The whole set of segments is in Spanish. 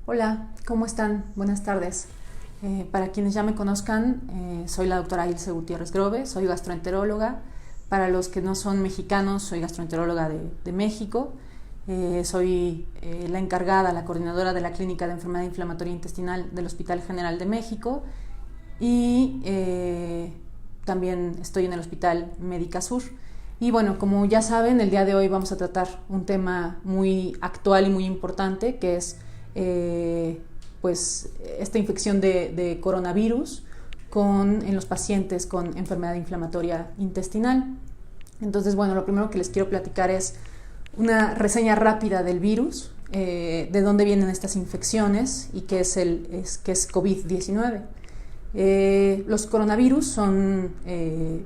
Hola, ¿cómo están? Buenas tardes. Para quienes ya me conozcan, soy la doctora Ilse Gutiérrez Grobe, soy gastroenteróloga. Para los que no son mexicanos, soy gastroenteróloga de México. Soy la encargada, la coordinadora de la Clínica de Enfermedad Inflamatoria Intestinal del Hospital General de México y también estoy en el Hospital Médica Sur. Y bueno, como ya saben, el día de hoy vamos a tratar un tema muy actual y muy importante, que es pues esta infección de coronavirus en los pacientes con enfermedad inflamatoria intestinal. Entonces, bueno, lo primero que les quiero platicar es una reseña rápida del virus, de dónde vienen estas infecciones y qué es COVID-19. Los coronavirus son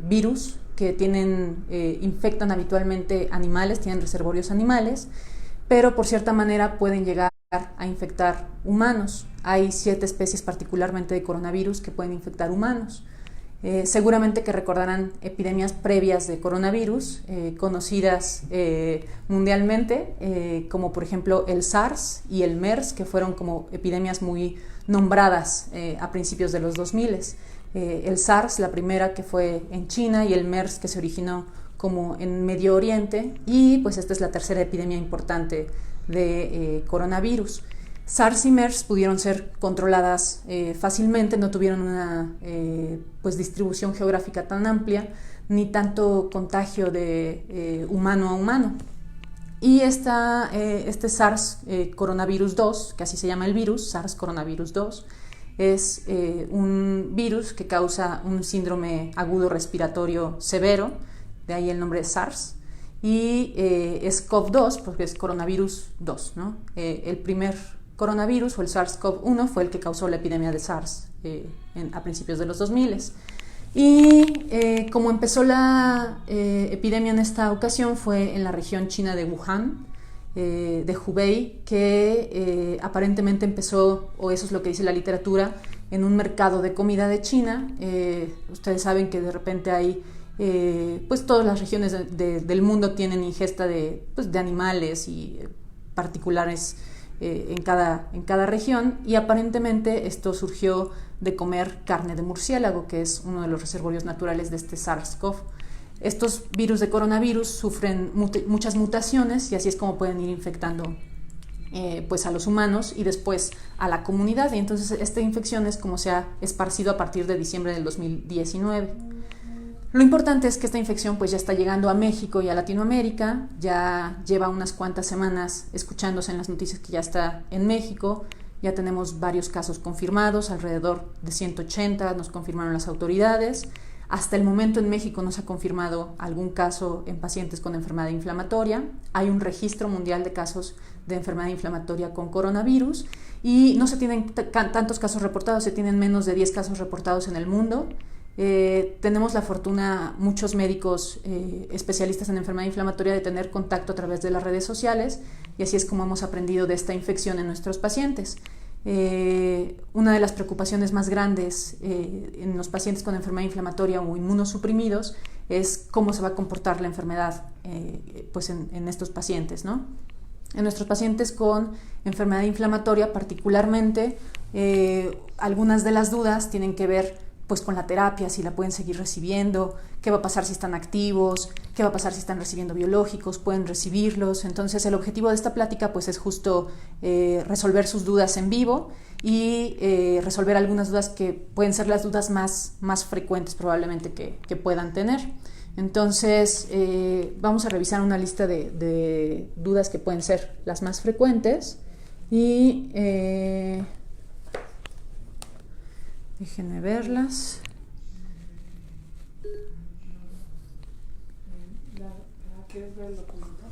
virus que infectan habitualmente animales, tienen reservorios animales, pero por cierta manera pueden llegar a infectar humanos. Hay 7 especies particularmente de coronavirus que pueden infectar humanos. Seguramente que recordarán epidemias previas de coronavirus conocidas mundialmente, como por ejemplo el SARS y el MERS, que fueron como epidemias muy nombradas a principios de los 2000. El SARS, la primera, que fue en China, y el MERS, que se originó como en Medio Oriente, y pues esta es la tercera epidemia importante de coronavirus. SARS y MERS pudieron ser controladas fácilmente, no tuvieron una pues distribución geográfica tan amplia, ni tanto contagio de humano a humano. Y este SARS coronavirus 2, que así se llama el virus, SARS coronavirus 2, es un virus que causa un síndrome agudo respiratorio severo, de ahí el nombre de SARS, y es CoV-2 porque es coronavirus 2, ¿no? El primer coronavirus, o el SARS-CoV-1, fue el que causó la epidemia de SARS a principios de los 2000. Y como empezó la epidemia en esta ocasión fue en la región china de Wuhan, de Hubei, que aparentemente empezó, o eso es lo que dice la literatura, en un mercado de comida de China. Ustedes saben que de repente hay pues todas las regiones del mundo tienen ingesta de animales y particulares en cada región, y aparentemente esto surgió de comer carne de murciélago, que es uno de los reservorios naturales de este SARS-CoV. Estos virus de coronavirus sufren muchas mutaciones y así es como pueden ir infectando pues a los humanos y después a la comunidad, y entonces esta infección es como se ha esparcido a partir de diciembre del 2019. Lo importante es que esta infección pues ya está llegando a México y a Latinoamérica, ya lleva unas cuantas semanas escuchándose en las noticias que ya está en México, ya tenemos varios casos confirmados, alrededor de 180 nos confirmaron las autoridades. Hasta el momento en México no se ha confirmado algún caso en pacientes con enfermedad inflamatoria. Hay un registro mundial de casos de enfermedad inflamatoria con coronavirus y no se tienen tantos casos reportados, se tienen menos de 10 casos reportados en el mundo. Tenemos la fortuna, muchos médicos especialistas en enfermedad inflamatoria, de tener contacto a través de las redes sociales, y así es como hemos aprendido de esta infección en nuestros pacientes. Una de las preocupaciones más grandes en los pacientes con enfermedad inflamatoria o inmunosuprimidos es cómo se va a comportar la enfermedad pues en estos pacientes, ¿no? En nuestros pacientes con enfermedad inflamatoria particularmente, algunas de las dudas tienen que ver pues con la terapia, si la pueden seguir recibiendo, qué va a pasar si están activos, qué va a pasar si están recibiendo biológicos, pueden recibirlos. Entonces el objetivo de esta plática pues es justo resolver sus dudas en vivo y resolver algunas dudas que pueden ser las dudas más frecuentes probablemente que puedan tener. Entonces vamos a revisar una lista de dudas que pueden ser las más frecuentes y déjenme verlas. ¿Quieres ver el documento?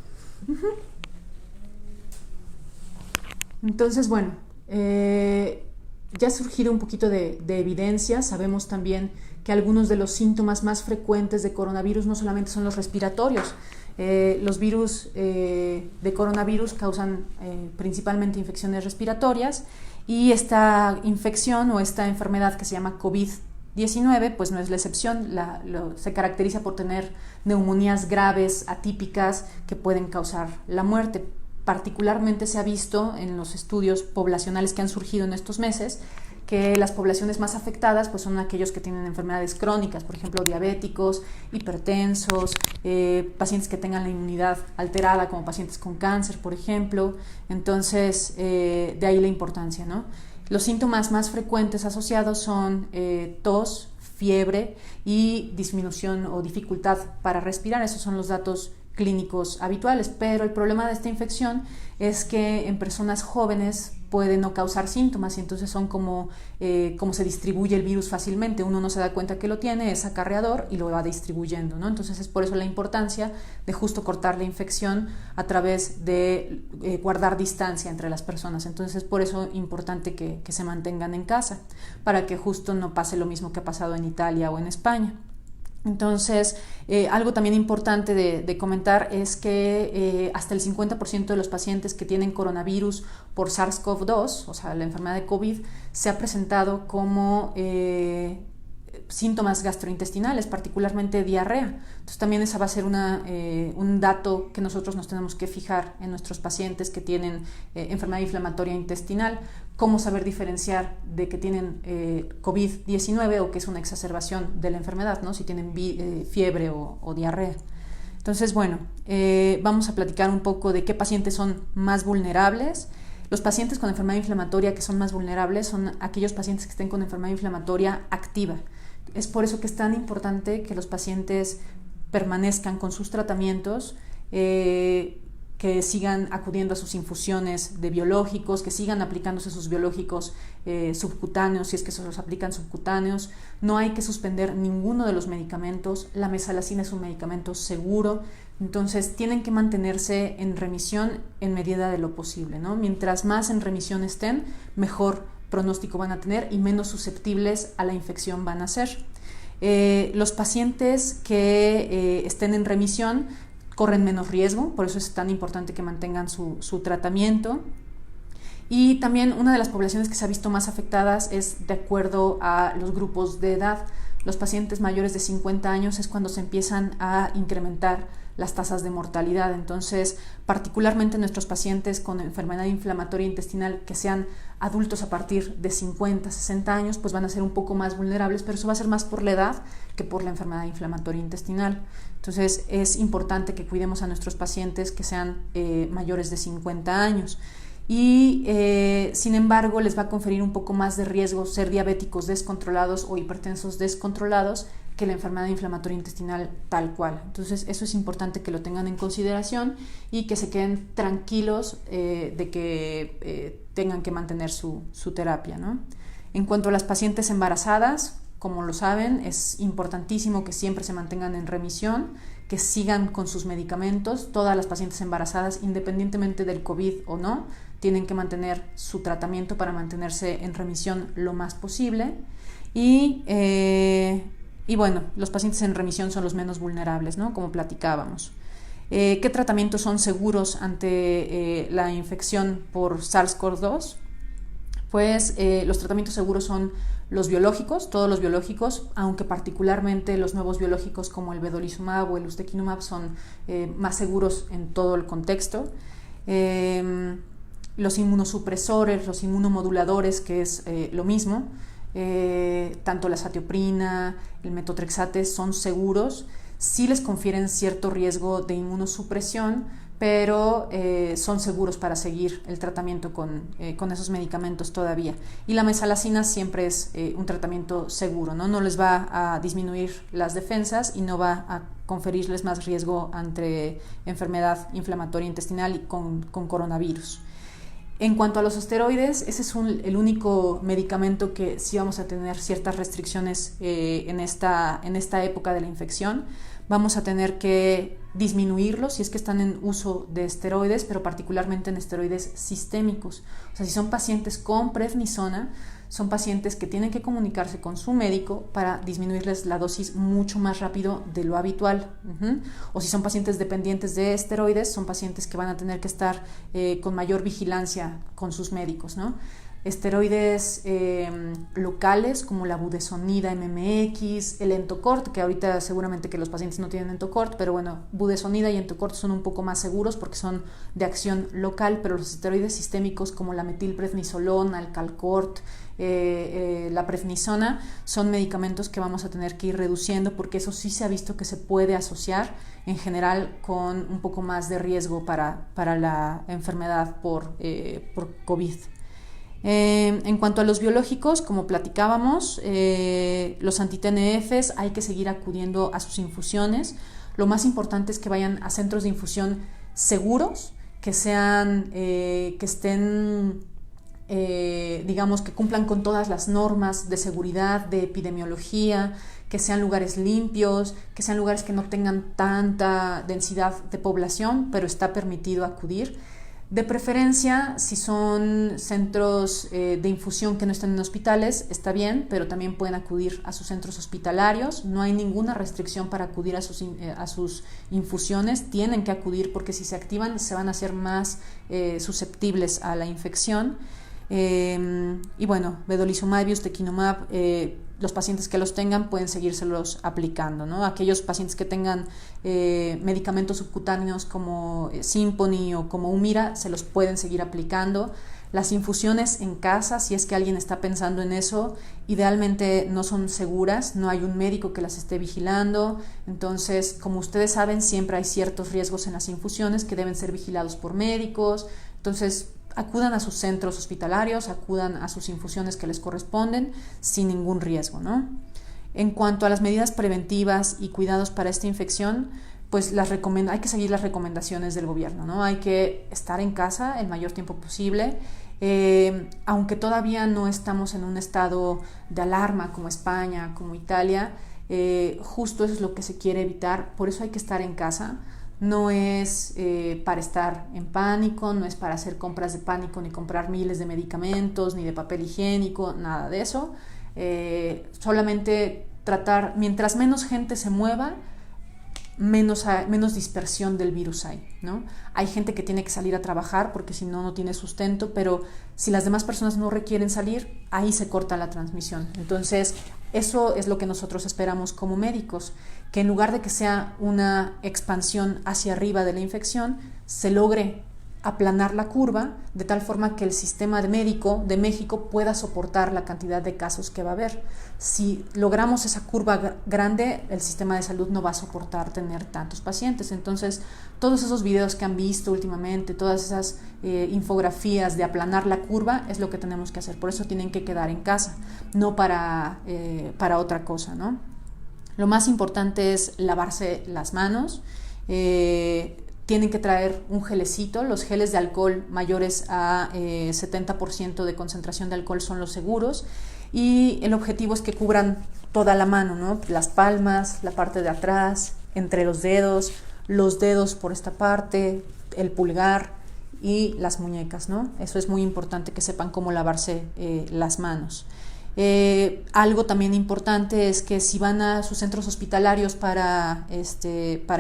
Entonces, bueno, ya ha surgido un poquito de evidencia. Sabemos también que algunos de los síntomas más frecuentes de coronavirus no solamente son los respiratorios. Los virus de coronavirus causan principalmente infecciones respiratorias, y esta infección o esta enfermedad que se llama COVID-19 pues no es la excepción. Se caracteriza por tener neumonías graves, atípicas, que pueden causar la muerte. particularmente se ha visto en los estudios poblacionales que han surgido en estos meses que las poblaciones más afectadas pues son aquellos que tienen enfermedades crónicas, por ejemplo diabéticos, hipertensos, pacientes que tengan la inmunidad alterada como pacientes con cáncer, por ejemplo. Entonces de ahí la importancia, ¿no? Los síntomas más frecuentes asociados son tos, fiebre y disminución o dificultad para respirar. Esos son los datos clínicos habituales, pero el problema de esta infección es que en personas jóvenes puede no causar síntomas y entonces son como se distribuye el virus fácilmente. Uno no se da cuenta que lo tiene, es acarreador y lo va distribuyendo, ¿no? Entonces es por eso la importancia de justo cortar la infección a través de guardar distancia entre las personas. Entonces es por eso importante que se mantengan en casa para que justo no pase lo mismo que ha pasado en Italia o en España. Entonces, algo también importante de comentar es que hasta el 50% de los pacientes que tienen coronavirus por SARS-CoV-2, o sea, la enfermedad de COVID, se ha presentado como síntomas gastrointestinales, particularmente diarrea. Entonces también esa va a ser un dato que nosotros nos tenemos que fijar en nuestros pacientes que tienen enfermedad inflamatoria intestinal, cómo saber diferenciar de que tienen COVID-19 o que es una exacerbación de la enfermedad, ¿no? Si tienen fiebre o diarrea. Entonces, bueno, vamos a platicar un poco de qué pacientes son más vulnerables. Los pacientes con enfermedad inflamatoria que son más vulnerables son aquellos pacientes que estén con enfermedad inflamatoria activa. Es por eso que es tan importante que los pacientes permanezcan con sus tratamientos, que sigan acudiendo a sus infusiones de biológicos, que sigan aplicándose sus biológicos subcutáneos, si es que se los aplican subcutáneos. No hay que suspender ninguno de los medicamentos. La mesalazina es un medicamento seguro, entonces tienen que mantenerse en remisión en medida de lo posible, ¿no? Mientras más en remisión estén, mejor pronóstico van a tener y menos susceptibles a la infección van a ser. Los pacientes que estén en remisión corren menos riesgo, por eso es tan importante que mantengan su tratamiento. Y también una de las poblaciones que se ha visto más afectadas es de acuerdo a los grupos de edad. Los pacientes mayores de 50 años es cuando se empiezan a incrementar las tasas de mortalidad. Entonces, particularmente nuestros pacientes con enfermedad inflamatoria intestinal que sean adultos a partir de 50, 60 años, pues van a ser un poco más vulnerables, pero eso va a ser más por la edad que por la enfermedad inflamatoria intestinal. Entonces, es importante que cuidemos a nuestros pacientes que sean mayores de 50 años. Y sin embargo les va a conferir un poco más de riesgo ser diabéticos descontrolados o hipertensos descontrolados que la enfermedad inflamatoria intestinal tal cual. Entonces eso es importante que lo tengan en consideración y que se queden tranquilos de que tengan que mantener su terapia, ¿no? En cuanto a las pacientes embarazadas, como lo saben, es importantísimo que siempre se mantengan en remisión, que sigan con sus medicamentos. Todas las pacientes embarazadas, independientemente del COVID o no, tienen que mantener su tratamiento para mantenerse en remisión lo más posible. Y bueno, los pacientes en remisión son los menos vulnerables, ¿no? Como platicábamos. ¿Qué tratamientos son seguros ante la infección por SARS-CoV-2? Pues los tratamientos seguros son los biológicos, todos los biológicos, aunque particularmente los nuevos biológicos como el vedolizumab o el ustekinumab son más seguros en todo el contexto. Los inmunosupresores, los inmunomoduladores, que es lo mismo, tanto la azatioprina, el metotrexate son seguros, sí les confieren cierto riesgo de inmunosupresión, pero son seguros para seguir el tratamiento con esos medicamentos todavía. Y la mesalazina siempre es un tratamiento seguro, ¿no? No les va a disminuir las defensas y no va a conferirles más riesgo ante enfermedad inflamatoria intestinal y con coronavirus. En cuanto a los esteroides, ese es el único medicamento que sí vamos a tener ciertas restricciones en esta época de la infección. Vamos a tener que disminuirlos si es que están en uso de esteroides, pero particularmente en esteroides sistémicos. O sea, si son pacientes con prednisona, son pacientes que tienen que comunicarse con su médico para disminuirles la dosis mucho más rápido de lo habitual. O si son pacientes dependientes de esteroides, son pacientes que van a tener que estar con mayor vigilancia con sus médicos, ¿no? esteroides locales como la budesonida MMX, el Entocort, que ahorita seguramente que los pacientes no tienen Entocort, pero bueno, budesonida y Entocort son un poco más seguros porque son de acción local, pero los esteroides sistémicos como la metilprednisolona, el Calcort, la prednisona, son medicamentos que vamos a tener que ir reduciendo porque eso sí se ha visto que se puede asociar en general con un poco más de riesgo para la enfermedad por COVID. En cuanto a los biológicos, como platicábamos, los anti-TNFs hay que seguir acudiendo a sus infusiones. Lo más importante es que vayan a centros de infusión seguros, que estén, digamos, que cumplan con todas las normas de seguridad, de epidemiología, que sean lugares limpios, que sean lugares que no tengan tanta densidad de población, pero está permitido acudir. De preferencia, si son centros de infusión que no están en hospitales, está bien, pero también pueden acudir a sus centros hospitalarios. No hay ninguna restricción para acudir a sus infusiones. Tienen que acudir porque si se activan se van a hacer más susceptibles a la infección. Y bueno, vedolizumab y ustekinumab, los pacientes que los tengan pueden seguírselos aplicando, ¿no? Aquellos pacientes que tengan medicamentos subcutáneos como Simponi o como Humira, se los pueden seguir aplicando. Las infusiones en casa, si es que alguien está pensando en eso, idealmente no son seguras, no hay un médico que las esté vigilando. Entonces, como ustedes saben, siempre hay ciertos riesgos en las infusiones que deben ser vigilados por médicos. Entonces, acudan a sus centros hospitalarios, acudan a sus infusiones que les corresponden sin ningún riesgo, ¿no? En cuanto a las medidas preventivas y cuidados para esta infección, pues hay que seguir las recomendaciones del gobierno, ¿no? Hay que estar en casa el mayor tiempo posible, aunque todavía no estamos en un estado de alarma como España, como Italia, justo eso es lo que se quiere evitar, por eso hay que estar en casa. No es para estar en pánico, no es para hacer compras de pánico, ni comprar miles de medicamentos, ni de papel higiénico, nada de eso. Solamente tratar, mientras menos gente se mueva, menos dispersión del virus hay, ¿no? Hay gente que tiene que salir a trabajar porque si no, no tiene sustento, pero si las demás personas no requieren salir, ahí se corta la transmisión. Entonces, eso es lo que nosotros esperamos como médicos, que en lugar de que sea una expansión hacia arriba de la infección, se logre aplanar la curva de tal forma que el sistema médico de México pueda soportar la cantidad de casos que va a haber. Si logramos esa curva grande, el sistema de salud no va a soportar tener tantos pacientes. Entonces, todos esos videos que han visto últimamente, todas esas infografías de aplanar la curva, es lo que tenemos que hacer. Por eso tienen que quedar en casa, no para otra cosa, ¿no? Lo más importante es lavarse las manos. Tienen que traer un gelecito. Los geles de alcohol mayores a 70% de concentración de alcohol son los seguros, y el objetivo es que cubran toda la mano, ¿no? Las palmas, la parte de atrás, entre los dedos por esta parte, el pulgar y las muñecas, ¿no? Eso es muy importante, que sepan cómo lavarse las manos. Algo también importante es que si van a sus centros hospitalarios para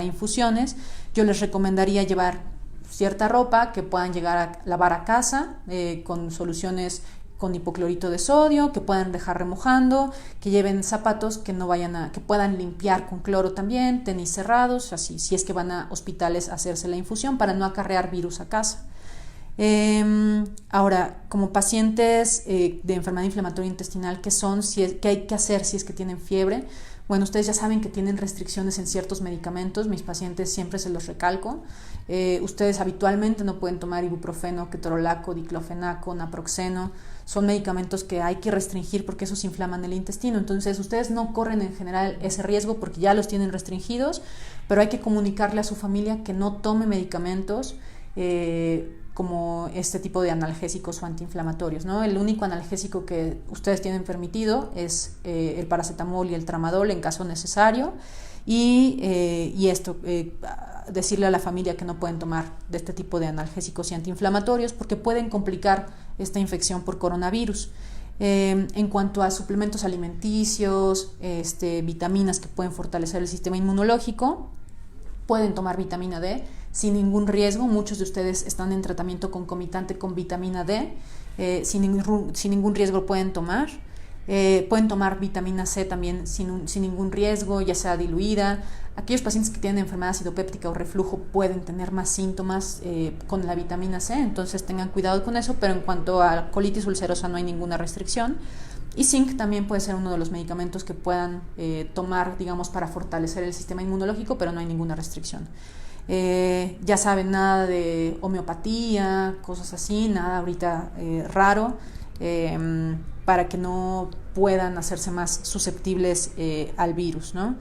infusiones, yo les recomendaría llevar cierta ropa que puedan llegar a lavar a casa con soluciones con hipoclorito de sodio, que puedan dejar remojando, que lleven zapatos que que puedan limpiar con cloro también, tenis cerrados, así, si es que van a hospitales a hacerse la infusión, para no acarrear virus a casa. Ahora, como pacientes de enfermedad inflamatoria intestinal, ¿qué hay que hacer si es que tienen fiebre? Bueno, ustedes ya saben que tienen restricciones en ciertos medicamentos. Mis pacientes siempre se los recalco. Ustedes habitualmente no pueden tomar ibuprofeno, ketorolaco, diclofenaco, naproxeno. Son medicamentos que hay que restringir porque esos inflaman el intestino. Entonces, ustedes no corren en general ese riesgo porque ya los tienen restringidos, pero hay que comunicarle a su familia que no tome medicamentos como este tipo de analgésicos o antiinflamatorios, ¿no? El único analgésico que ustedes tienen permitido es el paracetamol y el tramadol en caso necesario, y decirle a la familia que no pueden tomar de este tipo de analgésicos y antiinflamatorios porque pueden complicar esta infección por coronavirus. En cuanto a suplementos alimenticios, vitaminas que pueden fortalecer el sistema inmunológico, pueden tomar vitamina D sin ningún riesgo. Muchos de ustedes están en tratamiento concomitante con vitamina D. sin ningún riesgo pueden tomar. Pueden tomar vitamina C también sin ningún riesgo, ya sea diluida. Aquellos pacientes que tienen enfermedad acidopéptica o reflujo pueden tener más síntomas con la vitamina C, entonces tengan cuidado con eso, pero en cuanto a colitis ulcerosa no hay ninguna restricción. Y zinc también puede ser uno de los medicamentos que puedan tomar, digamos, para fortalecer el sistema inmunológico, pero no hay ninguna restricción. Ya saben, nada de homeopatía, cosas así, nada ahorita raro, para que no puedan hacerse más susceptibles al virus, ¿no?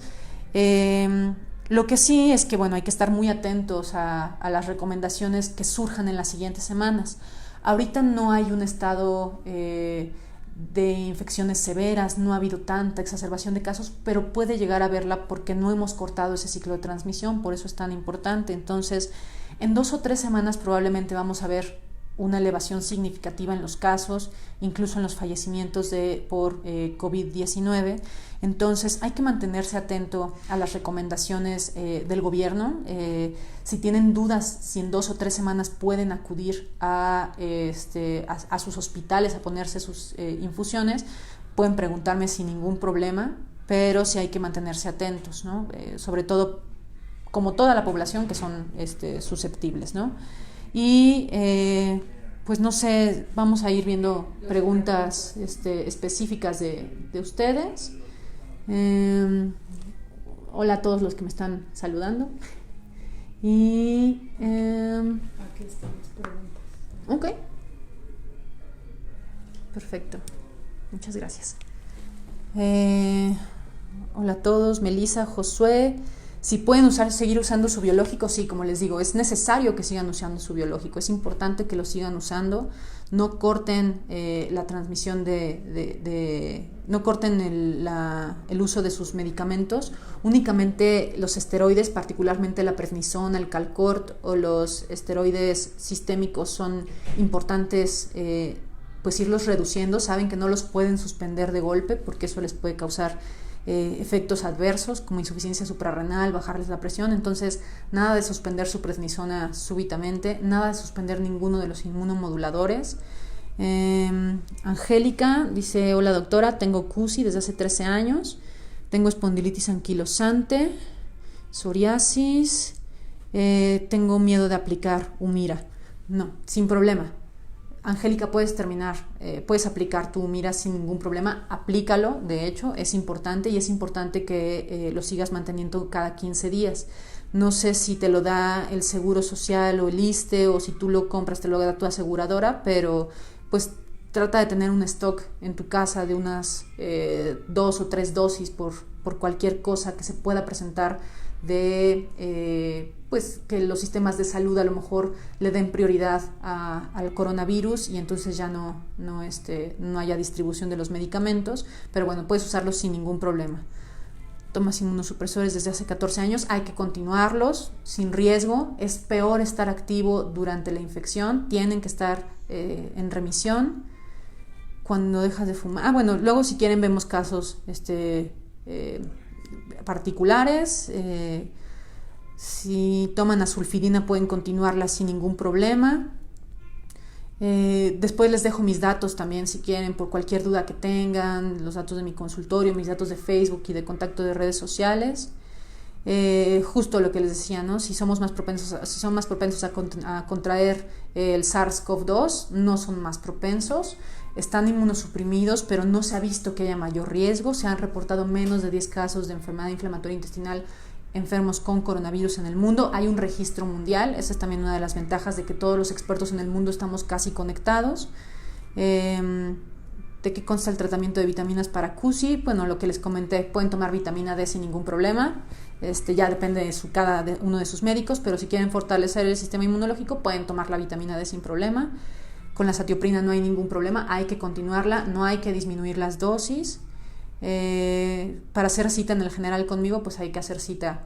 Lo que sí es que, bueno, hay que estar muy atentos a las recomendaciones que surjan en las siguientes semanas. Ahorita no hay un estado de infecciones severas, no ha habido tanta exacerbación de casos, pero puede llegar a haberla porque no hemos cortado ese ciclo de transmisión, por eso es tan importante. Entonces, en 2 o 3 semanas probablemente vamos a ver una elevación significativa en los casos, incluso en los fallecimientos por COVID-19. Entonces hay que mantenerse atento a las recomendaciones del gobierno. Si tienen dudas si en 2 o 3 semanas pueden acudir a sus hospitales a ponerse sus infusiones, pueden preguntarme sin ningún problema, pero sí hay que mantenerse atentos, ¿no? Sobre todo como toda la población que son susceptibles, ¿no? Y pues no sé, vamos a ir viendo preguntas específicas de ustedes. Hola a todos los que me están saludando. Y aquí están las preguntas. Ok, perfecto, muchas gracias. Hola a todos, Melissa, Josué. Si pueden seguir usando su biológico, sí, como les digo, es necesario que sigan usando su biológico, es importante que lo sigan usando, no corten la transmisión no corten el uso de sus medicamentos, únicamente los esteroides, particularmente la prednisona, el Calcort o los esteroides sistémicos son importantes pues irlos reduciendo, saben que no los pueden suspender de golpe porque eso les puede causar efectos adversos como insuficiencia suprarrenal, bajarles la presión. Entonces nada de suspender su prednisona súbitamente, nada de suspender ninguno de los inmunomoduladores. Angélica dice: hola doctora, tengo CUSI desde hace 13 años, tengo espondilitis anquilosante, psoriasis, tengo miedo de aplicar Humira. No, sin problema, Angélica, puedes aplicar tu Humira sin ningún problema, aplícalo, de hecho, es importante y es importante que lo sigas manteniendo cada 15 días. No sé si te lo da el Seguro Social o el ISSSTE o si tú lo compras, te lo da tu aseguradora, pero pues trata de tener un stock en tu casa de unas 2 o 3 dosis por cualquier cosa que se pueda presentar pues que los sistemas de salud a lo mejor le den prioridad al coronavirus y entonces ya no haya distribución de los medicamentos, pero bueno, puedes usarlos sin ningún problema. Tomas inmunosupresores desde hace 14 años, hay que continuarlos sin riesgo, es peor estar activo durante la infección, tienen que estar en remisión cuando dejas de fumar. Bueno, luego si quieren vemos casos particulares. Si toman azulfidina pueden continuarla sin ningún problema. Después les dejo mis datos también si quieren, por cualquier duda que tengan, los datos de mi consultorio, mis datos de Facebook y de contacto de redes sociales. Justo lo que les decía, ¿no? Si son más propensos a contraer el SARS-CoV-2, no son más propensos, están inmunosuprimidos, pero no se ha visto que haya mayor riesgo. Se han reportado menos de 10 casos de enfermedad inflamatoria intestinal enfermos con coronavirus en el mundo. Hay un registro mundial, esa es también una de las ventajas de que todos los expertos en el mundo estamos casi conectados. ¿De qué consta el tratamiento de vitaminas para CUSI? Bueno, lo que les comenté, pueden tomar vitamina D sin ningún problema, ya depende de cada uno de sus médicos, pero si quieren fortalecer el sistema inmunológico pueden tomar la vitamina D sin problema. Con la satioprina no hay ningún problema, hay que continuarla, no hay que disminuir las dosis. Para hacer cita en el general conmigo, pues hay que hacer cita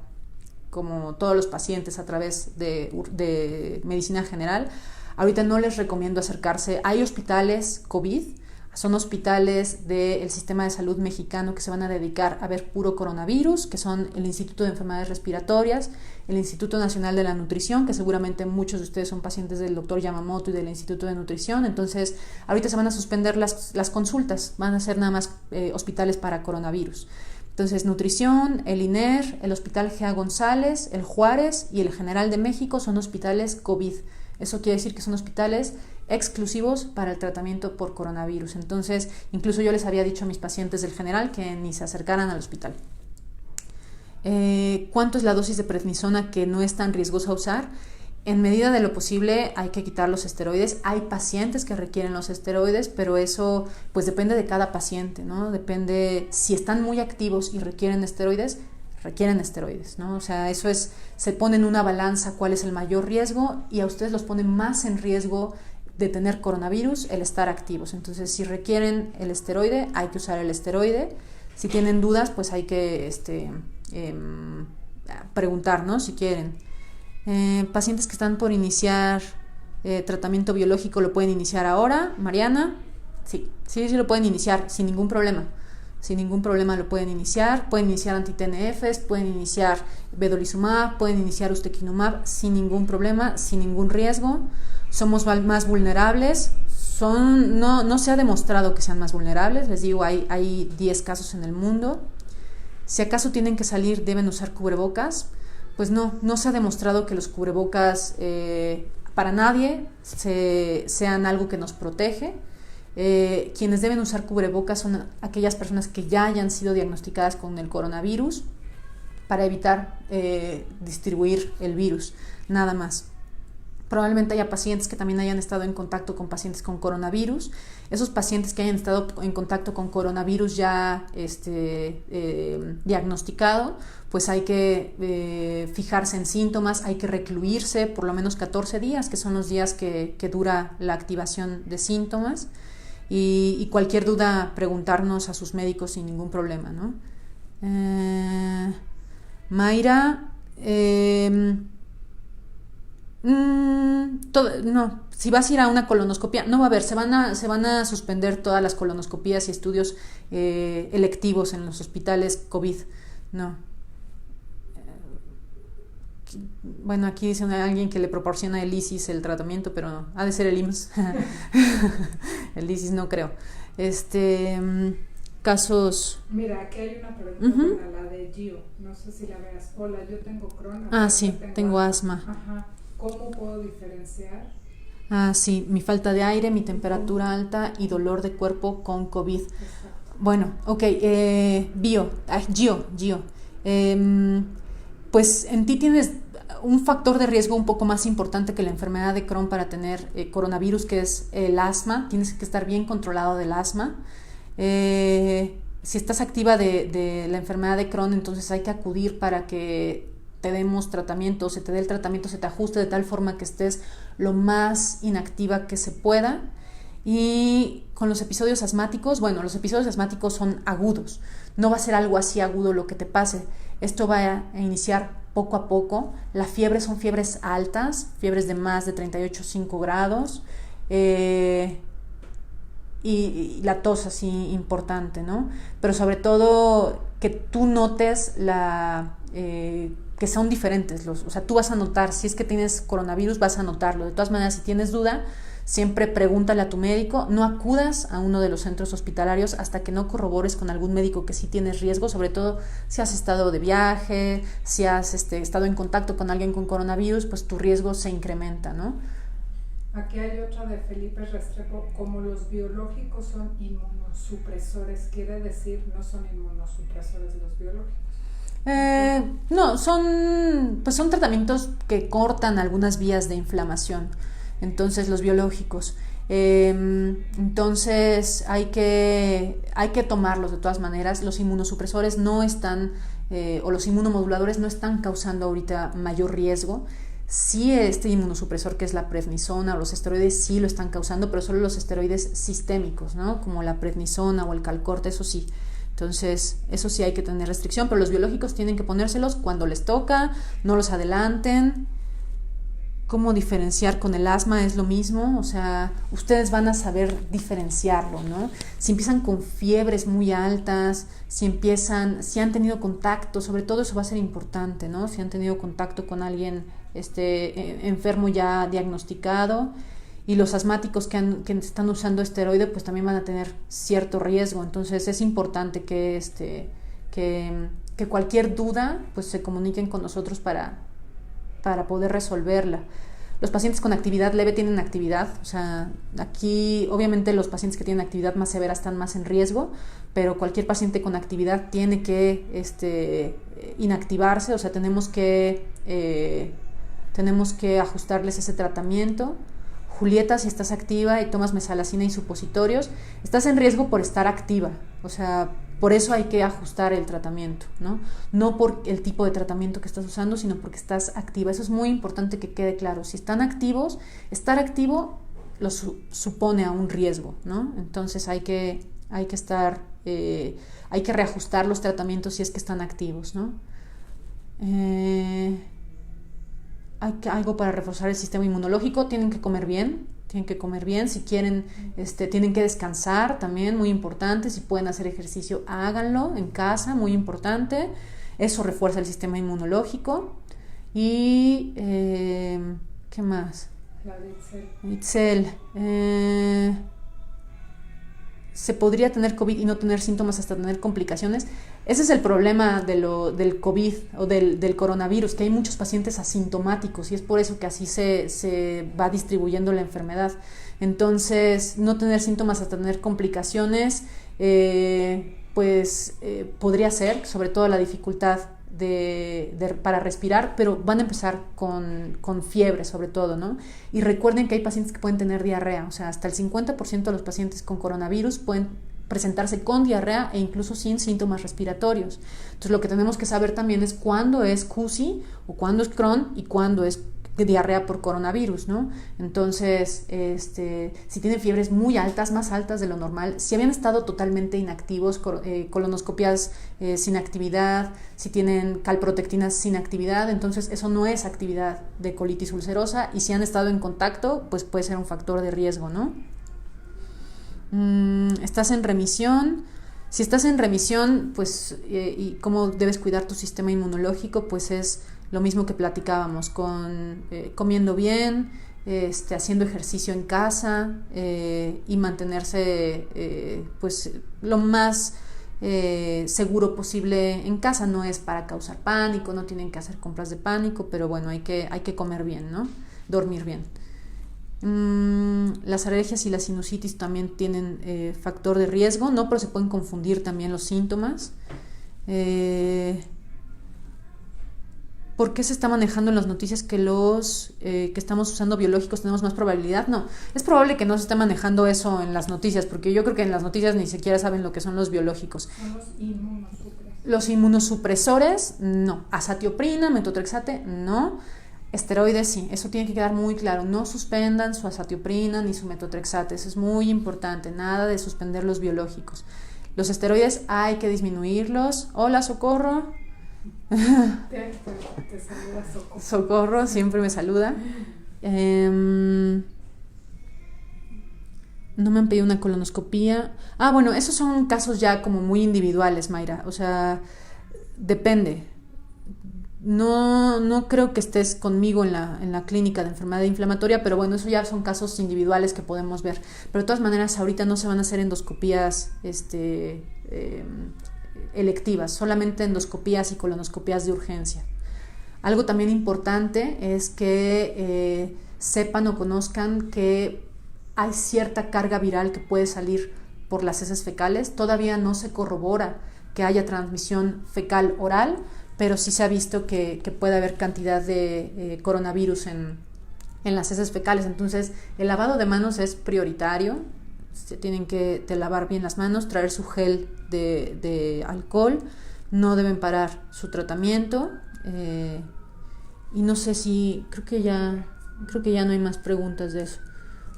como todos los pacientes a través de medicina general. Ahorita no les recomiendo acercarse, hay hospitales COVID, Son hospitales del sistema de salud mexicano que se van a dedicar a ver puro coronavirus, que son el Instituto de Enfermedades Respiratorias, el Instituto Nacional de la Nutrición, que seguramente muchos de ustedes son pacientes del doctor Yamamoto y del Instituto de Nutrición. Entonces, ahorita se van a suspender las consultas, van a ser nada más hospitales para coronavirus. Entonces, nutrición, el INER, el Hospital Gea González, el Juárez y el General de México son hospitales COVID. Eso quiere decir que son hospitales exclusivos para el tratamiento por coronavirus. Entonces, incluso yo les había dicho a mis pacientes del General que ni se acercaran al hospital. ¿Cuánto es la dosis de prednisona que no es tan riesgosa usar? En medida de lo posible hay que quitar los esteroides. Hay pacientes que requieren los esteroides, pero eso pues depende de cada paciente, ¿no? Depende si están muy activos y requieren esteroides, ¿no? O sea, eso es, se pone en una balanza cuál es el mayor riesgo y a ustedes los pone más en riesgo de tener coronavirus el estar activos. Entonces, si requieren el esteroide, hay que usar el esteroide. Si tienen dudas, pues hay que preguntar, ¿no? Si quieren. Pacientes que están por iniciar tratamiento biológico, ¿lo pueden iniciar ahora, Mariana? Sí lo pueden iniciar sin ningún problema. Sin ningún problema lo pueden iniciar anti-TNFs, pueden iniciar vedolizumab, pueden iniciar ustekinumab sin ningún problema, sin ningún riesgo. Somos más vulnerables, no se ha demostrado que sean más vulnerables, les digo, hay 10 casos en el mundo. Si acaso tienen que salir, deben usar cubrebocas. Pues no se ha demostrado que los cubrebocas para nadie sean algo que nos protege. Quienes deben usar cubrebocas son aquellas personas que ya hayan sido diagnosticadas con el coronavirus para evitar distribuir el virus, nada más. Probablemente haya pacientes que también hayan estado en contacto con pacientes con coronavirus. Esos pacientes que hayan estado en contacto con coronavirus ya diagnosticado, pues hay que fijarse en síntomas, hay que recluirse por lo menos 14 días, que son los días que dura la activación de síntomas. Y cualquier duda, preguntarnos a sus médicos sin ningún problema, ¿no? Mayra, no, si vas a ir a una colonoscopia, no va a haber, se van a suspender todas las colonoscopías y estudios electivos en los hospitales COVID, no. Bueno, aquí dice alguien que le proporciona el ISIS el tratamiento, pero no, ha de ser el IMSS. El ISIS no creo. Casos. Mira, aquí hay una pregunta para la de Gio, no sé si la veas. Hola, yo tengo Crohn. Sí, tengo asma. Ajá. ¿Cómo puedo diferenciar? Sí, mi falta de aire, mi temperatura alta y dolor de cuerpo con COVID. Exacto. Bueno, ok, Gio. Pues en ti tienes un factor de riesgo un poco más importante que la enfermedad de Crohn para tener coronavirus, que es el asma. Tienes que estar bien controlado del asma. Si estás activa de la enfermedad de Crohn, entonces hay que acudir para que te demos tratamiento, se te dé el tratamiento, se te ajuste de tal forma que estés lo más inactiva que se pueda. Y con los episodios asmáticos, bueno, los episodios asmáticos son agudos, no va a ser algo así agudo lo que te pase, esto va a iniciar poco a poco. La fiebre son fiebres altas, fiebres de más de 38,5 grados, y la tos así importante, ¿no? Pero sobre todo que tú notes que son diferentes, o sea, tú vas a notar, si es que tienes coronavirus vas a notarlo. De todas maneras, si tienes duda, siempre pregúntale a tu médico, no acudas a uno de los centros hospitalarios hasta que no corrobores con algún médico que sí tienes riesgo, sobre todo si has estado de viaje, si has estado en contacto con alguien con coronavirus, pues tu riesgo se incrementa, ¿no? Aquí hay otra de Felipe Restrepo, como los biológicos son inmunosupresores, quiere decir no son inmunosupresores los biológicos. No, son tratamientos que cortan algunas vías de inflamación, entonces los biológicos. Entonces hay que tomarlos de todas maneras. Los inmunosupresores no están, o los inmunomoduladores no están causando ahorita mayor riesgo. Sí, este inmunosupresor que es la prednisona o los esteroides sí lo están causando, pero solo los esteroides sistémicos, ¿no? Como la prednisona o el Calcorte, eso sí. Entonces, eso sí hay que tener restricción, pero los biológicos tienen que ponérselos cuando les toca, no los adelanten. cómo diferenciar con el asma, es lo mismo, o sea, ustedes van a saber diferenciarlo, ¿no? Si empiezan con fiebres muy altas, si han tenido contacto, sobre todo eso va a ser importante, ¿no? Si han tenido contacto con alguien enfermo ya diagnosticado, y los asmáticos que están usando esteroide, pues también van a tener cierto riesgo. Entonces es importante que cualquier duda, pues se comuniquen con nosotros para poder resolverla. Los pacientes con actividad leve tienen actividad, o sea, aquí obviamente los pacientes que tienen actividad más severa están más en riesgo, pero cualquier paciente con actividad tiene que inactivarse, o sea, tenemos que ajustarles ese tratamiento. Julieta, si estás activa y tomas mesalacina y supositorios, estás en riesgo por estar activa, o sea, por eso hay que ajustar el tratamiento, ¿no? No por el tipo de tratamiento que estás usando, sino porque estás activa. Eso es muy importante que quede claro. Si están activos, estar activo los supone a un riesgo, ¿no? Entonces hay que reajustar los tratamientos si es que están activos, ¿no? Hay algo para reforzar el sistema inmunológico. Tienen que comer bien, si quieren, tienen que descansar también, muy importante. Si pueden hacer ejercicio, háganlo en casa, muy importante. Eso refuerza el sistema inmunológico. Y ¿qué más? La de Itzel. Se podría tener COVID y no tener síntomas hasta tener complicaciones. Ese es el problema del COVID o del coronavirus, que hay muchos pacientes asintomáticos y es por eso que así se va distribuyendo la enfermedad. Entonces, no tener síntomas hasta tener complicaciones, podría ser, sobre todo la dificultad para respirar, pero van a empezar con fiebre sobre todo, ¿no? Y recuerden que hay pacientes que pueden tener diarrea, o sea, hasta el 50% de los pacientes con coronavirus pueden presentarse con diarrea e incluso sin síntomas respiratorios. Entonces lo que tenemos que saber también es cuándo es CUSI o cuándo es Crohn y cuándo es diarrea por coronavirus, ¿no? Entonces, si tienen fiebres muy altas, más altas de lo normal, si habían estado totalmente inactivos, colonoscopias sin actividad, si tienen calprotectinas sin actividad, entonces eso no es actividad de colitis ulcerosa, y si han estado en contacto, pues puede ser un factor de riesgo, ¿no? ¿Estás en remisión? Si estás en remisión, pues, y cómo debes cuidar tu sistema inmunológico, pues es lo mismo que platicábamos, comiendo bien, haciendo ejercicio en casa, y mantenerse pues lo más seguro posible en casa. No es para causar pánico, no tienen que hacer compras de pánico, pero bueno, hay que comer bien, ¿no? Dormir bien. Las alergias y la sinusitis también tienen factor de riesgo, ¿no? Pero se pueden confundir también los síntomas. ¿Por qué se está manejando en las noticias que que estamos usando biológicos tenemos más probabilidad? No, es probable que no se esté manejando eso en las noticias, porque yo creo que en las noticias ni siquiera saben lo que son los biológicos. Son los inmunosupresores. Los inmunosupresores, no. Azatioprina, metotrexate, no. Esteroides, sí, eso tiene que quedar muy claro. No suspendan su azatioprina ni su metotrexate, eso es muy importante. Nada de suspender los biológicos. Los esteroides hay que disminuirlos. Hola, Socorro. Te saluda Socorro. Socorro, siempre me saluda. No me han pedido una colonoscopía. Bueno, esos son casos ya como muy individuales, Mayra. O sea, depende. No creo que estés conmigo en la clínica de enfermedad inflamatoria, pero bueno, eso ya son casos individuales que podemos ver. Pero de todas maneras, ahorita no se van a hacer endoscopías electivas, solamente endoscopías y colonoscopías de urgencia. Algo también importante es que sepan o conozcan que hay cierta carga viral que puede salir por las heces fecales. Todavía no se corrobora que haya transmisión fecal oral, pero sí se ha visto que puede haber cantidad de coronavirus en las heces fecales. Entonces, el lavado de manos es prioritario. Se tienen que lavar bien las manos, traer su gel de alcohol, no deben parar su tratamiento. Y no sé si, creo que ya no hay más preguntas de eso.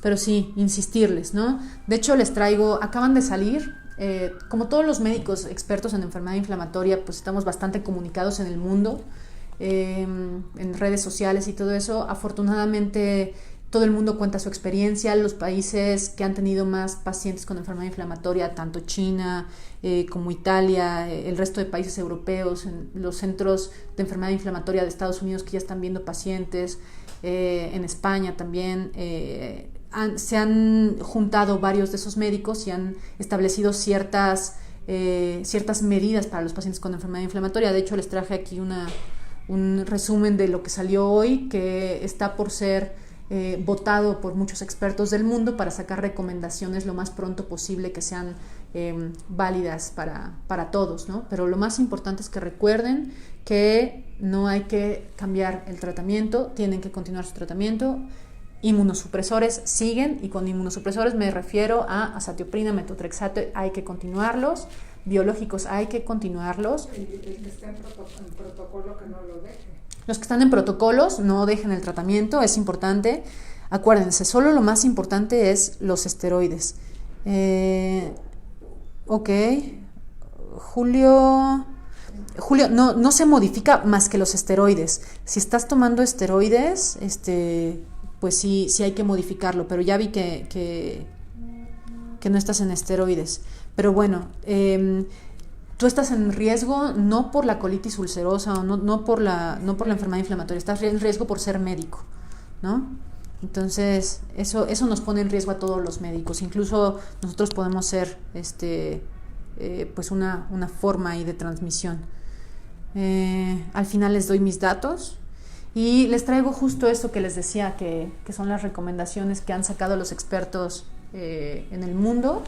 Pero sí, insistirles, ¿no? De hecho, les traigo, acaban de salir. Como todos los médicos expertos en enfermedad inflamatoria, pues estamos bastante comunicados en el mundo. en redes sociales y todo eso. Afortunadamente todo el mundo cuenta su experiencia. Los países que han tenido más pacientes con enfermedad inflamatoria, tanto China como Italia, el resto de países europeos, en los centros de enfermedad inflamatoria de Estados Unidos que ya están viendo pacientes, en España también, se han juntado varios de esos médicos y han establecido ciertas medidas para los pacientes con enfermedad inflamatoria. De hecho, les traje aquí un resumen de lo que salió hoy, que está por ser votado por muchos expertos del mundo para sacar recomendaciones lo más pronto posible que sean válidas para todos, ¿no? Pero lo más importante es que recuerden que no hay que cambiar el tratamiento, tienen que continuar su tratamiento. Inmunosupresores siguen, y con inmunosupresores me refiero a azatioprina, metotrexato, hay que continuarlos. Biológicos hay que continuarlos. El que está en protocolo, que no lo deje. Los que están en protocolos, no dejen el tratamiento, es importante. Acuérdense, solo lo más importante es los esteroides. Ok, Julio, no se modifica más que los esteroides. Si estás tomando esteroides, pues sí hay que modificarlo, pero ya vi que no estás en esteroides. Pero bueno, tú estás en riesgo no por la colitis ulcerosa o no por la enfermedad inflamatoria, estás en riesgo por ser médico, ¿no? Entonces, eso nos pone en riesgo a todos los médicos. Incluso nosotros podemos ser pues una forma ahí de transmisión. Al final les doy mis datos y les traigo justo esto que les decía, que son las recomendaciones que han sacado los expertos en el mundo.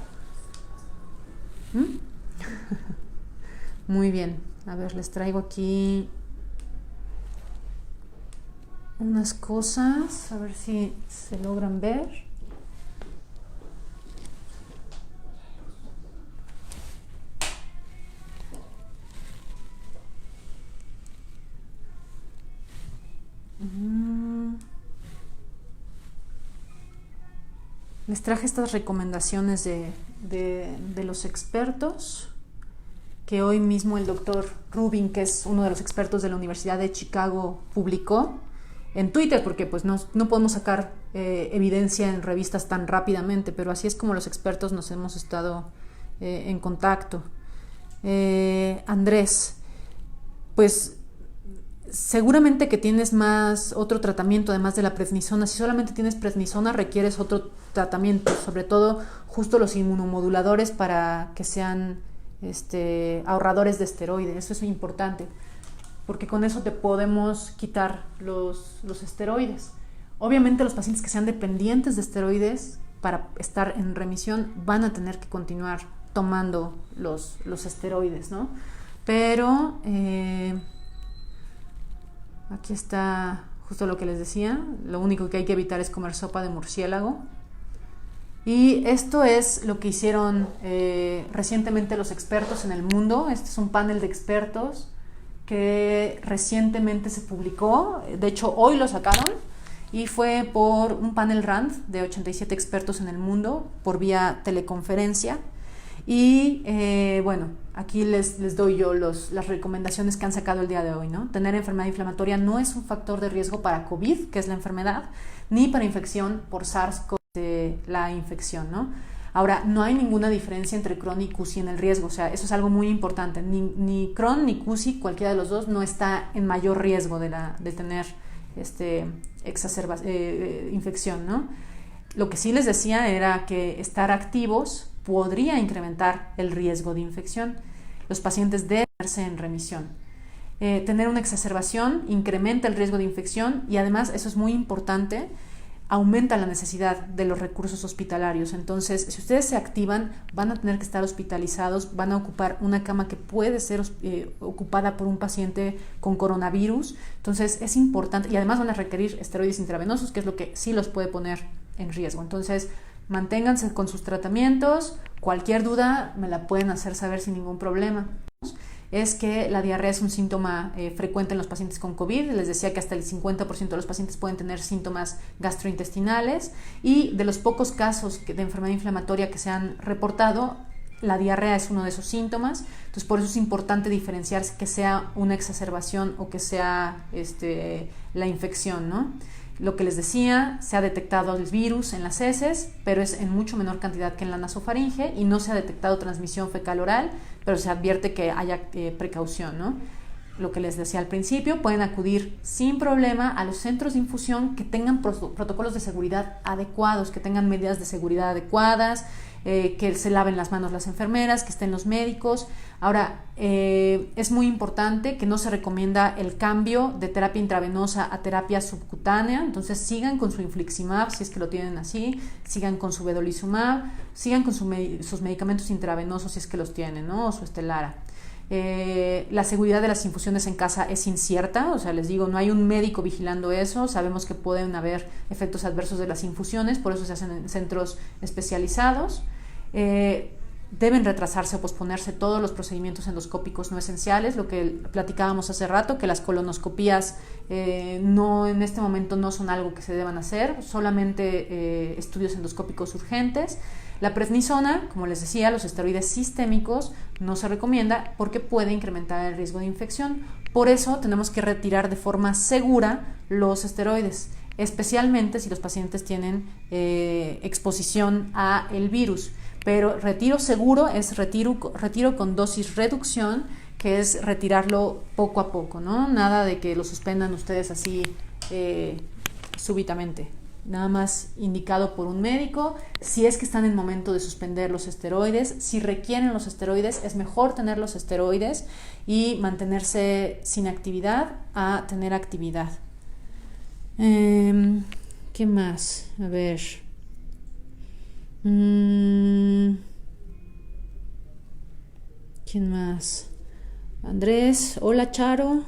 Muy bien, a ver, les traigo aquí unas cosas, a ver si se logran ver. Les traje estas recomendaciones de los expertos que hoy mismo el doctor Rubin, que es uno de los expertos de la Universidad de Chicago, publicó en Twitter, porque pues no podemos sacar evidencia en revistas tan rápidamente, pero así es como los expertos nos hemos estado en contacto. Andrés, pues seguramente que tienes otro tratamiento además de la prednisona. Si solamente tienes prednisona, requieres otro tratamiento, sobre todo justo los inmunomoduladores para que sean ahorradores de esteroides. Eso es muy importante, porque con eso te podemos quitar los esteroides. Obviamente los pacientes que sean dependientes de esteroides para estar en remisión van a tener que continuar tomando los esteroides, ¿no? Pero aquí está justo lo que les decía. Lo único que hay que evitar es comer sopa de murciélago. Y esto es lo que hicieron recientemente los expertos en el mundo. Este es un panel de expertos que recientemente se publicó. De hecho, hoy lo sacaron y fue por un panel RAND de 87 expertos en el mundo por vía teleconferencia. Y bueno, aquí les doy yo las recomendaciones que han sacado el día de hoy, ¿no? Tener enfermedad inflamatoria no es un factor de riesgo para COVID, que es la enfermedad, ni para infección por SARS-CoV, la infección, ¿no? Ahora, no hay ninguna diferencia entre Crohn y CUSI en el riesgo, o sea, eso es algo muy importante. Ni Crohn ni CUSI, cualquiera de los dos, no está en mayor riesgo de tener infección, ¿no? Lo que sí les decía era que estar activos podría incrementar el riesgo de infección. Los pacientes deben verse en remisión. Tener una exacerbación incrementa el riesgo de infección y además, eso es muy importante, aumenta la necesidad de los recursos hospitalarios. Entonces, si ustedes se activan, van a tener que estar hospitalizados, van a ocupar una cama que puede ser ocupada por un paciente con coronavirus. Entonces, es importante, y además van a requerir esteroides intravenosos, que es lo que sí los puede poner en riesgo. Entonces, manténganse con sus tratamientos. Cualquier duda me la pueden hacer saber sin ningún problema. Es que la diarrea es un síntoma frecuente en los pacientes con COVID. Les decía que hasta el 50% de los pacientes pueden tener síntomas gastrointestinales, y de los pocos casos de enfermedad inflamatoria que se han reportado, la diarrea es uno de esos síntomas, entonces por eso es importante diferenciar que sea una exacerbación o que sea la infección, ¿no? Lo que les decía, se ha detectado el virus en las heces, pero es en mucho menor cantidad que en la nasofaringe, y no se ha detectado transmisión fecal-oral, pero se advierte que haya precaución, ¿no? Lo que les decía al principio, pueden acudir sin problema a los centros de infusión que tengan protocolos de seguridad adecuados, que tengan medidas de seguridad adecuadas, que se laven las manos las enfermeras, que estén los médicos. Ahora, es muy importante que no se recomienda el cambio de terapia intravenosa a terapia subcutánea, entonces sigan con su infliximab si es que lo tienen así, sigan con su vedolizumab, sigan con sus medicamentos intravenosos si es que los tienen, ¿no? O su Stelara. La seguridad de las infusiones en casa es incierta, o sea, les digo, no hay un médico vigilando eso, sabemos que pueden haber efectos adversos de las infusiones, por eso se hacen en centros especializados. Deben retrasarse o posponerse todos los procedimientos endoscópicos no esenciales, lo que platicábamos hace rato, que las colonoscopías no, en este momento no son algo que se deban hacer, solamente estudios endoscópicos urgentes. La prednisona, como les decía, los esteroides sistémicos no se recomienda porque puede incrementar el riesgo de infección. Por eso tenemos que retirar de forma segura los esteroides, especialmente si los pacientes tienen exposición a el virus. Pero retiro seguro es retiro con dosis reducción, que es retirarlo poco a poco, ¿no? Nada de que lo suspendan ustedes así súbitamente. Nada más indicado por un médico. Si es que están en momento de suspender los esteroides, si requieren los esteroides, es mejor tener los esteroides y mantenerse sin actividad a tener actividad. ¿Qué más? A ver. ¿Quién más? Andrés, hola Charo.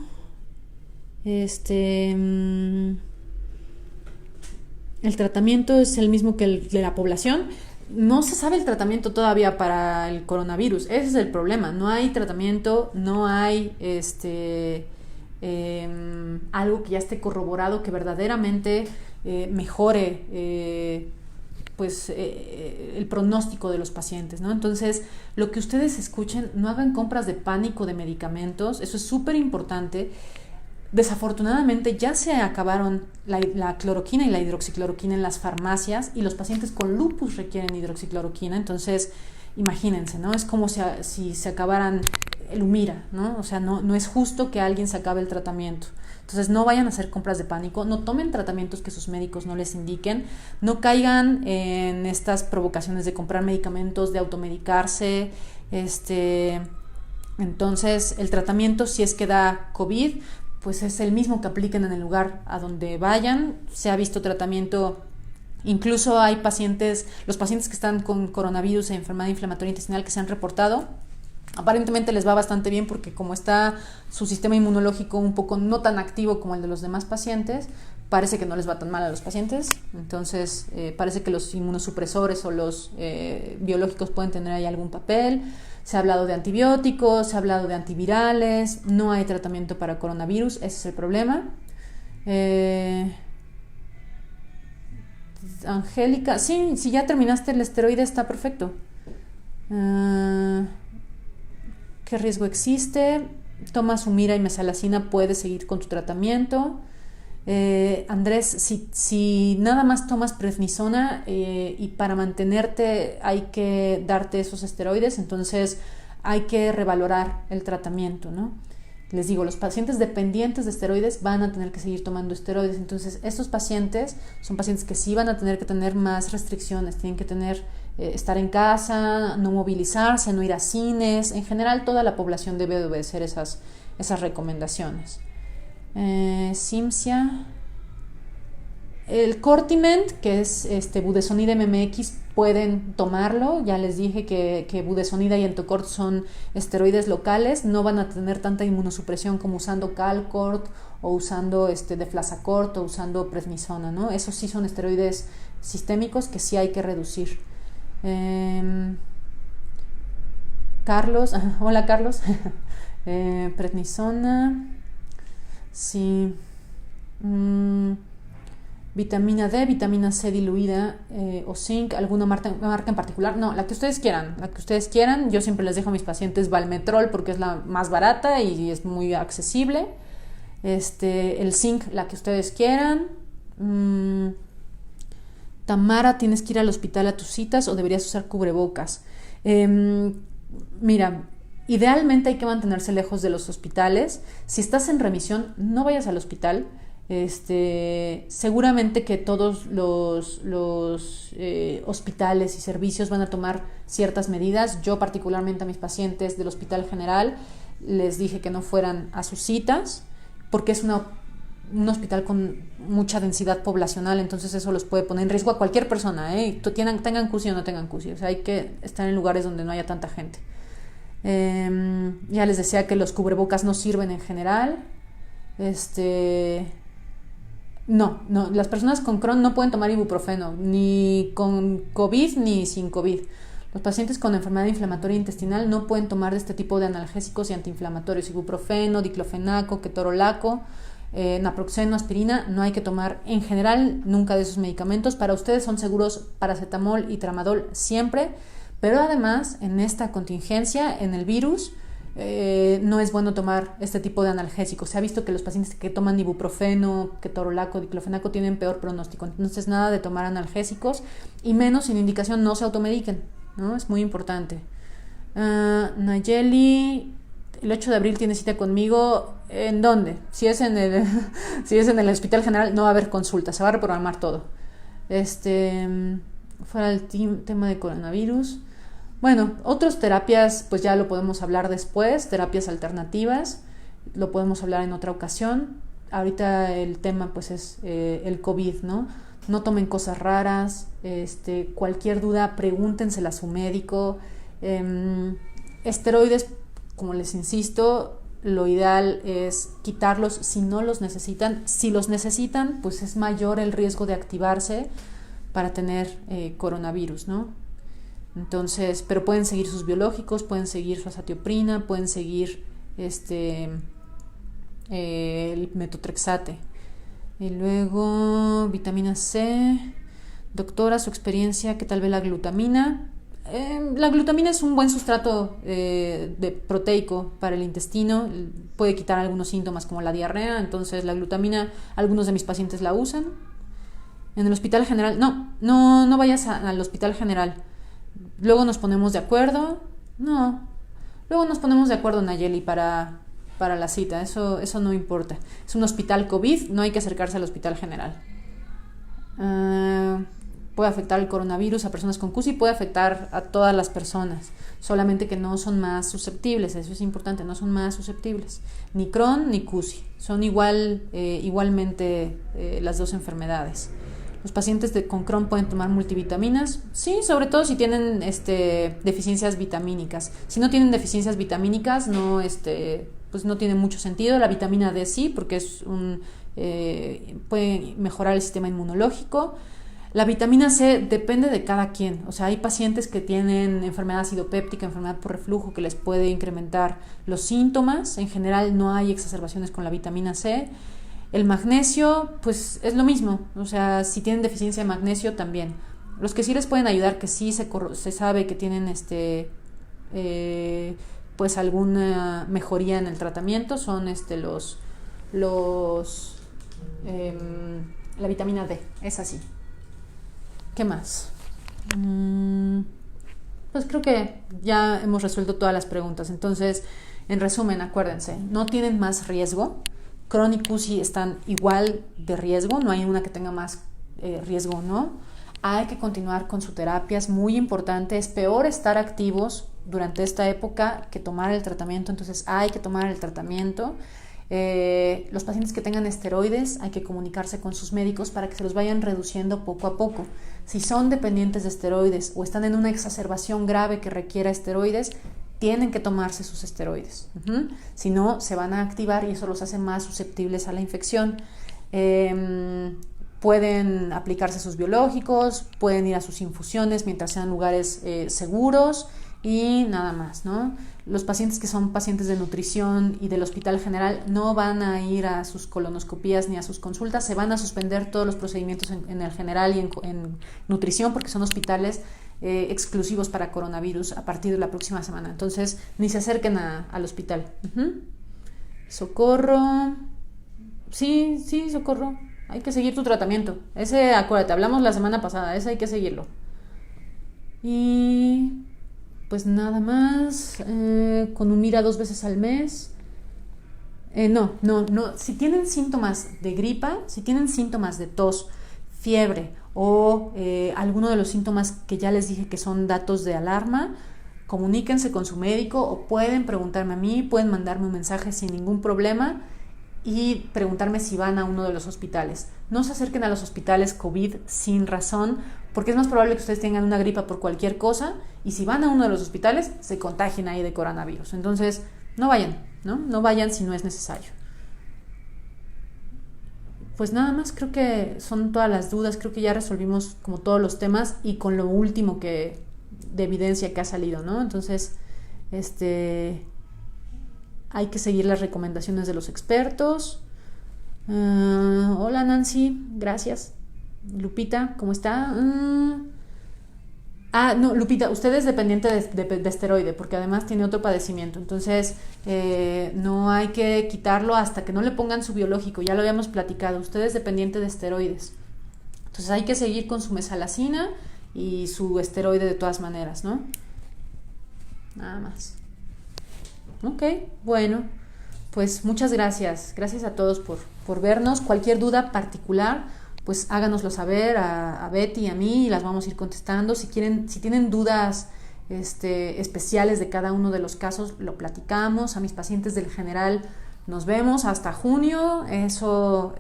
El tratamiento es el mismo que el de la población. No se sabe el tratamiento todavía para el coronavirus. Ese es el problema. No hay tratamiento, no hay algo que ya esté corroborado que verdaderamente mejore el pronóstico de los pacientes, ¿no? Entonces, lo que ustedes escuchen, no hagan compras de pánico de medicamentos. Eso es súper importante. Desafortunadamente ya se acabaron la cloroquina y la hidroxicloroquina en las farmacias, y los pacientes con lupus requieren hidroxicloroquina. Entonces, imagínense, ¿no? Es como si se acabaran el Humira, ¿no? O sea, no es justo que alguien se acabe el tratamiento. Entonces, no vayan a hacer compras de pánico, no tomen tratamientos que sus médicos no les indiquen, no caigan en estas provocaciones de comprar medicamentos, de automedicarse. Entonces, el tratamiento, si es que da COVID, pues es el mismo que apliquen en el lugar a donde vayan. Se ha visto tratamiento, incluso hay los pacientes que están con coronavirus e enfermedad inflamatoria intestinal que se han reportado, aparentemente les va bastante bien porque como está su sistema inmunológico un poco no tan activo como el de los demás pacientes, parece que no les va tan mal a los pacientes. Entonces parece que los inmunosupresores o los biológicos pueden tener ahí algún papel. Se ha hablado de antibióticos, se ha hablado de antivirales, no hay tratamiento para coronavirus, ese es el problema. Angélica, sí, si ya terminaste el esteroide está perfecto. ¿Qué riesgo existe? Tomas Humira y mesalazina, puedes seguir con tu tratamiento. Andrés, si nada más tomas prednisona y para mantenerte hay que darte esos esteroides, entonces hay que revalorar el tratamiento, ¿no? Les digo, los pacientes dependientes de esteroides van a tener que seguir tomando esteroides. Entonces, estos pacientes son pacientes que sí van a tener que tener más restricciones, tienen que estar en casa, no movilizarse, no ir a cines. En general, toda la población debe obedecer esas recomendaciones. Cimsia. El Cortiment, que es budesonida MMX, pueden tomarlo. Ya les dije que budesonida y Entocort son esteroides locales, no van a tener tanta inmunosupresión como usando Calcort o usando Deflazacort o usando prednisona, ¿no? Esos sí son esteroides sistémicos que sí hay que reducir. Carlos, hola Carlos. Prednisona, sí. vitamina D, vitamina C diluida o zinc, alguna marca en particular. No, la que ustedes quieran. Yo siempre les dejo a mis pacientes Valmetrol porque es la más barata y es muy accesible. El zinc, la que ustedes quieran. Tamara, ¿tienes que ir al hospital a tus citas o deberías usar cubrebocas? Mira, idealmente hay que mantenerse lejos de los hospitales. Si estás en remisión, no vayas al hospital. Seguramente que todos los hospitales y servicios van a tomar ciertas medidas. Yo particularmente a mis pacientes del Hospital General les dije que no fueran a sus citas porque es un hospital con mucha densidad poblacional, entonces eso los puede poner en riesgo a cualquier persona, tengan CUSI o no tengan CUSI. O sea, hay que estar en lugares donde no haya tanta gente. Ya les decía que los cubrebocas no sirven en general. No, las personas con Crohn no pueden tomar ibuprofeno, ni con COVID ni sin COVID. Los pacientes con enfermedad inflamatoria intestinal no pueden tomar de este tipo de analgésicos y antiinflamatorios, ibuprofeno, diclofenaco, ketorolaco, naproxeno, aspirina. No hay que tomar en general nunca de esos medicamentos. Para ustedes son seguros paracetamol y tramadol siempre, pero además en esta contingencia, en el virus, no es bueno tomar este tipo de analgésicos. Se ha visto que los pacientes que toman ibuprofeno, ketorolaco, diclofenaco tienen peor pronóstico. Entonces nada de tomar analgésicos y menos sin indicación, no se automediquen, ¿no? Es muy importante. Nayeli, el 8 de abril tiene cita conmigo. ¿En dónde? Si es en el Hospital General no va a haber consulta, se va a reprogramar todo. Fuera el tema de coronavirus. Bueno, otras terapias pues ya lo podemos hablar después, terapias alternativas, lo podemos hablar en otra ocasión. Ahorita el tema pues es el COVID, ¿no? No tomen cosas raras, cualquier duda pregúntensela a su médico. Esteroides, como les insisto, lo ideal es quitarlos si no los necesitan. Si los necesitan, pues es mayor el riesgo de activarse para tener coronavirus, ¿no? Entonces, pero pueden seguir sus biológicos, pueden seguir su azatioprina, pueden seguir el metotrexate. Y luego vitamina C. Doctora, su experiencia, ¿qué tal ve la glutamina? La glutamina es un buen sustrato proteico para el intestino, puede quitar algunos síntomas como la diarrea. Entonces la glutamina, algunos de mis pacientes la usan. En el Hospital General, no vayas al Hospital General. Luego nos ponemos de acuerdo. Luego nos ponemos de acuerdo, Nayeli, para la cita. Eso no importa. Es un hospital COVID, no hay que acercarse al Hospital General. Puede afectar el coronavirus a personas con CUSI, puede afectar a todas las personas, solamente que no son más susceptibles. Eso es importante, no son más susceptibles. Ni Crohn ni CUSI. Son igualmente las dos enfermedades. Los pacientes con Crohn pueden tomar multivitaminas, sí, sobre todo si tienen deficiencias vitamínicas. Si no tienen deficiencias vitamínicas, pues no tiene mucho sentido. La vitamina D sí, porque puede mejorar el sistema inmunológico. La vitamina C depende de cada quien. O sea, hay pacientes que tienen enfermedad acidopéptica, enfermedad por reflujo, que les puede incrementar los síntomas. En general no hay exacerbaciones con la vitamina C. El magnesio, pues es lo mismo, o sea, si tienen deficiencia de magnesio también. Los que sí les pueden ayudar, que sí se sabe que tienen pues alguna mejoría en el tratamiento, son la vitamina D, es así. ¿Qué más? Pues creo que ya hemos resuelto todas las preguntas. Entonces, en resumen, acuérdense, no tienen más riesgo. Crohn y CUSI están igual de riesgo, no hay una que tenga más riesgo, ¿no? Hay que continuar con su terapia, es muy importante. Es peor estar activos durante esta época que tomar el tratamiento, entonces hay que tomar el tratamiento. Los pacientes que tengan esteroides hay que comunicarse con sus médicos para que se los vayan reduciendo poco a poco. Si son dependientes de esteroides o están en una exacerbación grave que requiera esteroides, tienen que tomarse sus esteroides. Si no, se van a activar y eso los hace más susceptibles a la infección. Pueden aplicarse sus biológicos, pueden ir a sus infusiones mientras sean lugares seguros y nada más, ¿no? Los pacientes que son pacientes de nutrición y del Hospital General no van a ir a sus colonoscopías ni a sus consultas, se van a suspender todos los procedimientos en el general y en nutrición porque son hospitales exclusivos para coronavirus a partir de la próxima semana. Entonces, ni se acerquen al hospital. Socorro. Sí, Socorro. Hay que seguir tu tratamiento. Ese, acuérdate, hablamos la semana pasada, ese hay que seguirlo. Y pues nada más, con Humira 2 veces al mes. No. Si tienen síntomas de gripa, si tienen síntomas de tos, fiebre o alguno de los síntomas que ya les dije que son datos de alarma, comuníquense con su médico o pueden preguntarme a mí, pueden mandarme un mensaje sin ningún problema y preguntarme si van a uno de los hospitales. No se acerquen a los hospitales COVID sin razón, porque es más probable que ustedes tengan una gripa por cualquier cosa y si van a uno de los hospitales se contagien ahí de coronavirus. Entonces, no vayan, no vayan si no es necesario. Pues nada más, creo que son todas las dudas, creo que ya resolvimos como todos los temas y con lo último de evidencia que ha salido, ¿no? Entonces, hay que seguir las recomendaciones de los expertos. Hola Nancy, gracias. Lupita, ¿cómo está? No, Lupita, usted es dependiente de esteroide porque además tiene otro padecimiento. Entonces, no hay que quitarlo hasta que no le pongan su biológico. Ya lo habíamos platicado. Usted es dependiente de esteroides. Entonces, hay que seguir con su mesalazina y su esteroide de todas maneras, ¿no? Nada más. Ok, bueno, pues muchas gracias. Gracias a todos por vernos. Cualquier duda particular, pues háganoslo saber a Betty y a mí y las vamos a ir contestando. Si tienen dudas especiales de cada uno de los casos, lo platicamos. A mis pacientes del general nos vemos hasta junio. Eso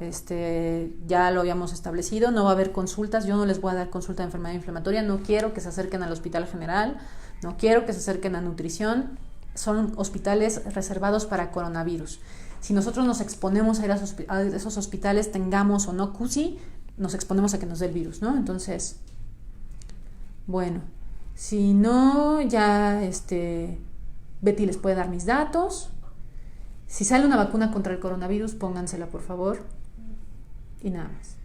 ya lo habíamos establecido. No va a haber consultas. Yo no les voy a dar consulta de enfermedad inflamatoria. No quiero que se acerquen al hospital general. No quiero que se acerquen a nutrición. Son hospitales reservados para coronavirus. Si nosotros nos exponemos a ir a esos hospitales, tengamos o no CUSI, nos exponemos a que nos dé el virus, ¿no? Entonces, bueno, si no, ya Betty les puede dar mis datos. Si sale una vacuna contra el coronavirus, póngansela, por favor. Y nada más.